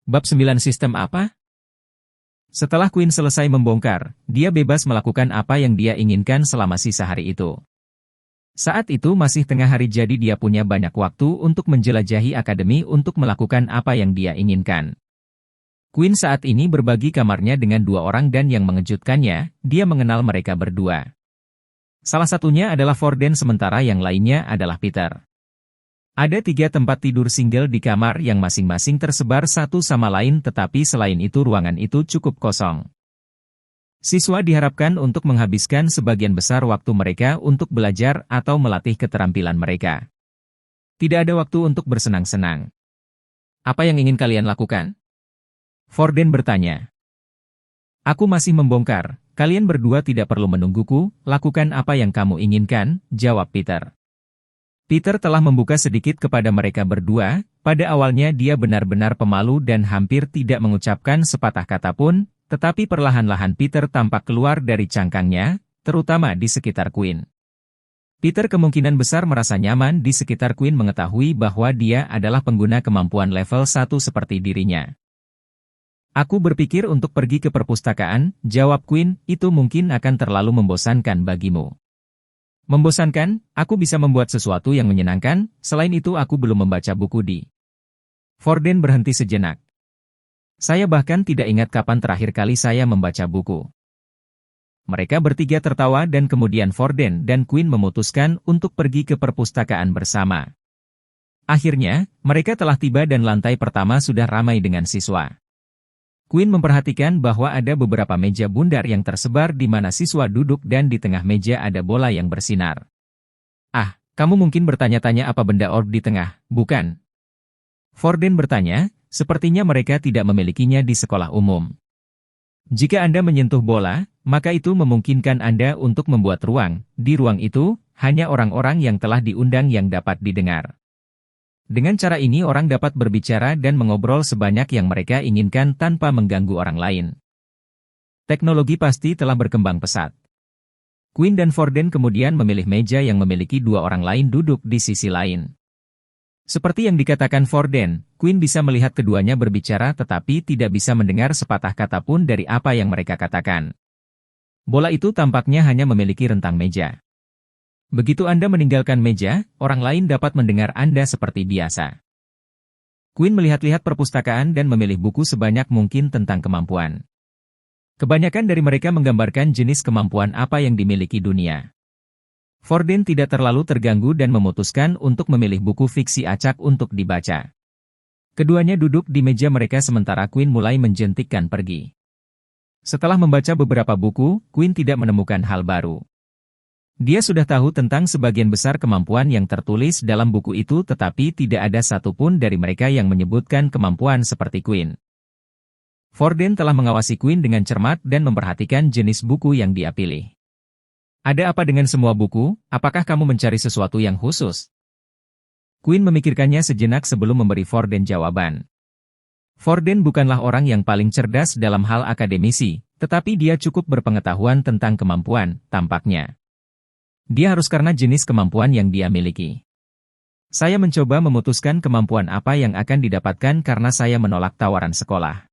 Bab 9 Sistem apa? Setelah Queen selesai membongkar, dia bebas melakukan apa yang dia inginkan selama sisa hari itu. Saat itu masih tengah hari jadi dia punya banyak waktu untuk menjelajahi akademi untuk melakukan apa yang dia inginkan. Queen saat ini berbagi kamarnya dengan dua orang dan yang mengejutkannya, dia mengenal mereka berdua. Salah satunya adalah Forden sementara yang lainnya adalah Peter. Ada 3 tempat tidur single di kamar yang masing-masing tersebar satu sama lain tetapi selain itu ruangan itu cukup kosong. Siswa diharapkan untuk menghabiskan sebagian besar waktu mereka untuk belajar atau melatih keterampilan mereka. Tidak ada waktu untuk bersenang-senang. Apa yang ingin kalian lakukan? Forden bertanya. Aku masih membongkar, kalian berdua tidak perlu menungguku, lakukan apa yang kamu inginkan, jawab Peter. Peter telah membuka sedikit kepada mereka berdua, pada awalnya dia benar-benar pemalu dan hampir tidak mengucapkan sepatah kata pun, tetapi perlahan-lahan Peter tampak keluar dari cangkangnya, terutama di sekitar Queen. Peter kemungkinan besar merasa nyaman di sekitar Queen mengetahui bahwa dia adalah pengguna kemampuan level 1 seperti dirinya. Aku berpikir untuk pergi ke perpustakaan, jawab Queen, itu mungkin akan terlalu membosankan bagimu. Membosankan, aku bisa membuat sesuatu yang menyenangkan, selain itu aku belum membaca buku di. Forden berhenti sejenak. Saya bahkan tidak ingat kapan terakhir kali saya membaca buku. Mereka bertiga tertawa dan kemudian Forden dan Queen memutuskan untuk pergi ke perpustakaan bersama. Akhirnya, mereka telah tiba dan lantai pertama sudah ramai dengan siswa. Queen memperhatikan bahwa ada beberapa meja bundar yang tersebar di mana siswa duduk dan di tengah meja ada bola yang bersinar. Ah, kamu mungkin bertanya-tanya apa benda orb di tengah, bukan? Forden bertanya, sepertinya mereka tidak memilikinya di sekolah umum. Jika Anda menyentuh bola, maka itu memungkinkan Anda untuk membuat ruang. Di ruang itu, hanya orang-orang yang telah diundang yang dapat didengar. Dengan cara ini orang dapat berbicara dan mengobrol sebanyak yang mereka inginkan tanpa mengganggu orang lain. Teknologi pasti telah berkembang pesat. Queen dan Forden kemudian memilih meja yang memiliki dua orang lain duduk di sisi lain. Seperti yang dikatakan Forden, Queen bisa melihat keduanya berbicara tetapi tidak bisa mendengar sepatah kata pun dari apa yang mereka katakan. Bola itu tampaknya hanya memiliki rentang meja. Begitu Anda meninggalkan meja, orang lain dapat mendengar Anda seperti biasa. Queen melihat-lihat perpustakaan dan memilih buku sebanyak mungkin tentang kemampuan. Kebanyakan dari mereka menggambarkan jenis kemampuan apa yang dimiliki dunia. Forden tidak terlalu terganggu dan memutuskan untuk memilih buku fiksi acak untuk dibaca. Keduanya duduk di meja mereka sementara Queen mulai menjentikkan pergi. Setelah membaca beberapa buku, Queen tidak menemukan hal baru. Dia sudah tahu tentang sebagian besar kemampuan yang tertulis dalam buku itu tetapi tidak ada satupun dari mereka yang menyebutkan kemampuan seperti Queen. Forden telah mengawasi Queen dengan cermat dan memperhatikan jenis buku yang dia pilih. Ada apa dengan semua buku? Apakah kamu mencari sesuatu yang khusus? Queen memikirkannya sejenak sebelum memberi Forden jawaban. Forden bukanlah orang yang paling cerdas dalam hal akademisi, tetapi dia cukup berpengetahuan tentang kemampuan, tampaknya. Dia harus karena jenis kemampuan yang dia miliki. Saya mencoba memutuskan kemampuan apa yang akan didapatkan karena saya menolak tawaran sekolah.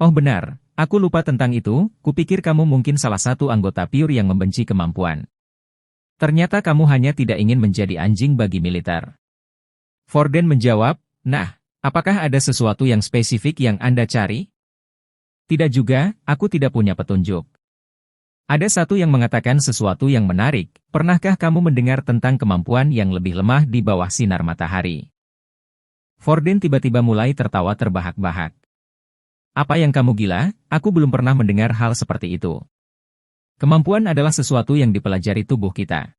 Oh benar, aku lupa tentang itu, kupikir kamu mungkin salah satu anggota Pure yang membenci kemampuan. Ternyata kamu hanya tidak ingin menjadi anjing bagi militer. Forden menjawab, nah, apakah ada sesuatu yang spesifik yang Anda cari? Tidak juga, aku tidak punya petunjuk. Ada satu yang mengatakan sesuatu yang menarik, pernahkah kamu mendengar tentang kemampuan yang lebih lemah di bawah sinar matahari? Forden tiba-tiba mulai tertawa terbahak-bahak. Apa yang kamu gila? Aku belum pernah mendengar hal seperti itu. Kemampuan adalah sesuatu yang dipelajari tubuh kita.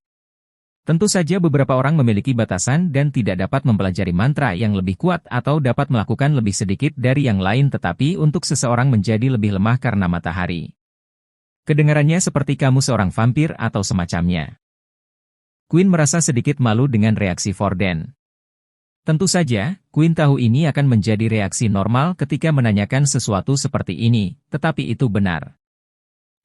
Tentu saja beberapa orang memiliki batasan dan tidak dapat mempelajari mantra yang lebih kuat atau dapat melakukan lebih sedikit dari yang lain tetapi untuk seseorang menjadi lebih lemah karena matahari. Kedengarannya seperti kamu seorang vampir atau semacamnya. Queen merasa sedikit malu dengan reaksi Forden. Tentu saja, Queen tahu ini akan menjadi reaksi normal ketika menanyakan sesuatu seperti ini, tetapi itu benar.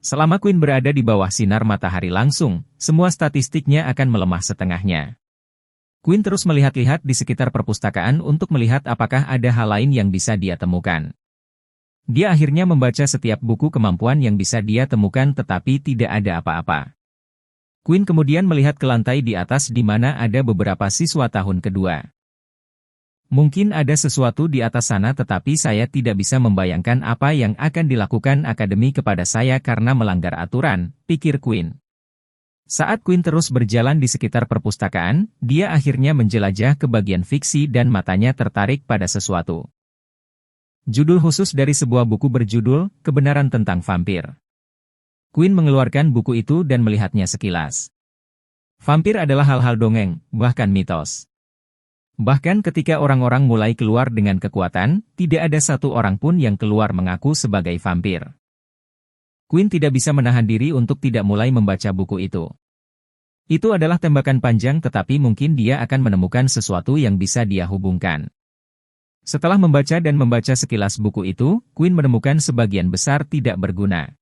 Selama Queen berada di bawah sinar matahari langsung, semua statistiknya akan melemah setengahnya. Quinn terus melihat-lihat di sekitar perpustakaan untuk melihat apakah ada hal lain yang bisa dia temukan. Dia akhirnya membaca setiap buku kemampuan yang bisa dia temukan tetapi tidak ada apa-apa. Quinn kemudian melihat ke lantai di atas di mana ada beberapa siswa tahun kedua. Mungkin ada sesuatu di atas sana tetapi saya tidak bisa membayangkan apa yang akan dilakukan akademi kepada saya karena melanggar aturan, pikir Quinn. Saat Quinn terus berjalan di sekitar perpustakaan, dia akhirnya menjelajah ke bagian fiksi dan matanya tertarik pada sesuatu. Judul khusus dari sebuah buku berjudul, Kebenaran Tentang Vampir. Quinn mengeluarkan buku itu dan melihatnya sekilas. Vampir adalah hal-hal dongeng, bahkan mitos. Bahkan ketika orang-orang mulai keluar dengan kekuatan, tidak ada satu orang pun yang keluar mengaku sebagai vampir. Quinn tidak bisa menahan diri untuk tidak mulai membaca buku itu. Itu adalah tembakan panjang tetapi mungkin dia akan menemukan sesuatu yang bisa dia hubungkan. Setelah membaca dan membaca sekilas buku itu, Quinn menemukan sebagian besar tidak berguna.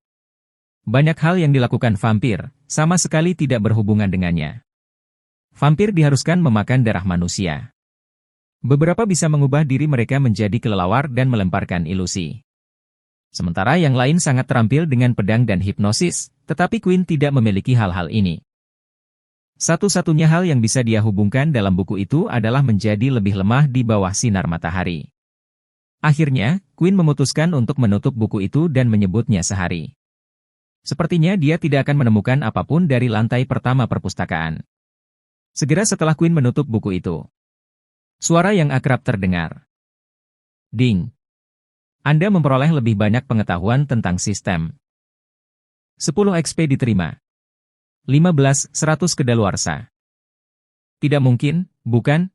Banyak hal yang dilakukan vampir, sama sekali tidak berhubungan dengannya. Vampir diharuskan memakan darah manusia. Beberapa bisa mengubah diri mereka menjadi kelelawar dan melemparkan ilusi. Sementara yang lain sangat terampil dengan pedang dan hipnosis, tetapi Quinn tidak memiliki hal-hal ini. Satu-satunya hal yang bisa dia hubungkan dalam buku itu adalah menjadi lebih lemah di bawah sinar matahari. Akhirnya, Quinn memutuskan untuk menutup buku itu dan menyebutnya sehari. Sepertinya dia tidak akan menemukan apapun dari lantai pertama perpustakaan. Segera setelah Quinn menutup buku itu, suara yang akrab terdengar. Ding! Anda memperoleh lebih banyak pengetahuan tentang sistem. 10 XP diterima. 15, 100 kedaluarsa. Tidak mungkin, bukan?